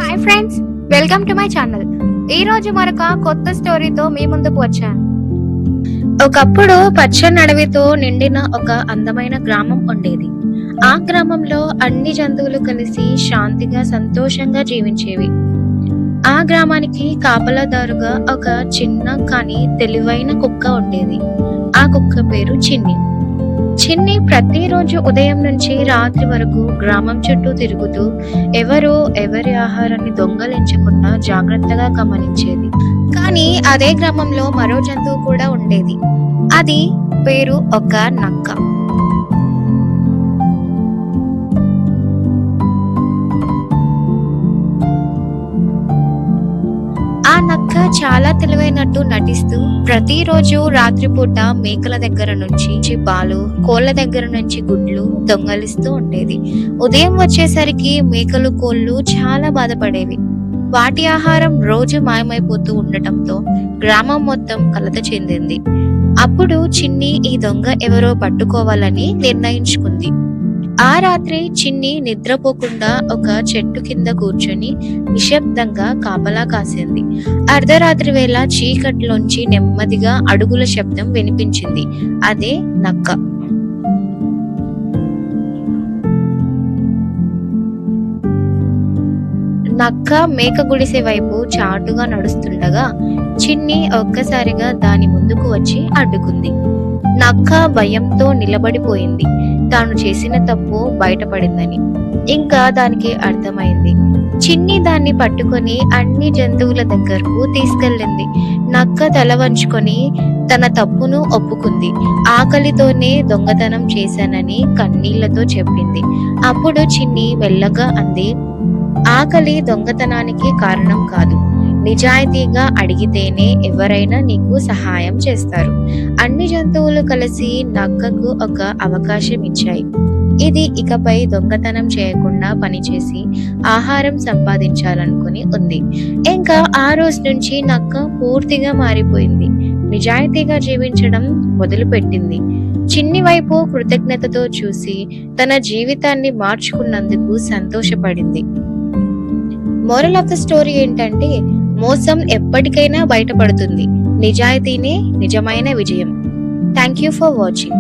Hi friends, welcome to my channel. ఈ రోజు మరొక కొత్త స్టోరీతో మీ ముందుకు వచ్చాను. ఒకప్పుడు పచ్చని అడవితో నిండిన ఒక అందమైన గ్రామం ఉండేది. ఆ గ్రామంలో అన్ని జంతువులు కలిసి శాంతిగా సంతోషంగా జీవించేవి. ఆ గ్రామానికి కాపలాదారుగా ఒక చిన్న కానీ తెలివైన కుక్క ఉండేది. ఆ కుక్క పేరు చిన్ని. చిన్ని ప్రతిరోజు ఉదయం నుంచి రాత్రి వరకు గ్రామం చుట్టూ తిరుగుతూ ఎవరి ఆహారాన్ని దొంగలించకుండా జాగ్రత్తగా గమనించేది. కానీ అదే గ్రామంలో మరో జంతువు కూడా ఉండేది. అది పేరు ఒక నక్క. ఆ నక్క చాలా తెలివైనట్టు నటిస్తూ ప్రతిరోజు రాత్రిపూట మేకల దగ్గర నుంచి పాలు, కోళ్ల దగ్గర నుంచి గుడ్లు దొంగలిస్తూ ఉండేది. ఉదయం వచ్చేసరికి మేకలు, కోళ్లు చాలా బాధపడేవి. వాటి ఆహారం రోజు మాయమైపోతూ ఉండటంతో గ్రామం మొత్తం కలత చెందింది. అప్పుడు చిన్ని ఈ దొంగ ఎవరో పట్టుకోవాలని నిర్ణయించుకుంది. ఆ రాత్రి చిన్ని నిద్రపోకుండా ఒక చెట్టు కింద కూర్చొని నిశ్శబ్దంగా కాపలా కాసింది. అర్ధరాత్రి వేళ చీకట్లోంచి నెమ్మదిగా అడుగుల శబ్దం వినిపించింది. అదే నక్క. నక్క మేక గుడిసె వైపు చాటుగా నడుస్తుండగా చిన్ని ఒక్కసారిగా దాని ముందుకు వచ్చి అడ్డుకుంది. నక్క భయంతో నిలబడిపోయింది. తాను చేసిన తప్పు బయటపడిందని ఇంకా దానికి అర్థమైంది. చిన్ని దాన్ని పట్టుకొని అన్ని జంతువుల దగ్గరకు తీసుకెళ్ళింది. నక్క తల వంచుకొని తన తప్పును ఒప్పుకుంది. ఆకలితోనే దొంగతనం చేశానని కన్నీళ్లతో చెప్పింది. అప్పుడు చిన్ని మెల్లగా అంది, ఆకలి దొంగతనానికి కారణం కాదు. నిజాయితీగా అడిగితేనే ఎవరైనా నీకు సహాయం చేస్తారు. అన్ని జంతువులు కలిసి నక్కకు ఒక అవకాశం ఇచ్చాయి. ఇది ఇకపై దొంగతనం చేయకుండా పనిచేసి ఆహారం సంపాదించాలనుకుని ఉంది. ఇంకా ఆ రోజు నుంచి నక్క పూర్తిగా మారిపోయింది. నిజాయితీగా జీవించడం మొదలుపెట్టింది. చిన్ని వైపు కృతజ్ఞతతో చూసి తన జీవితాన్ని మార్చుకున్నందుకు సంతోషపడింది. మోరల్ ఆఫ్ ద స్టోరీ ఏంటంటే, మోసం ఎప్పటికైనా బయటపడుతుంది. నిజాయితీనే నిజమైన విజయం. Thank you for watching.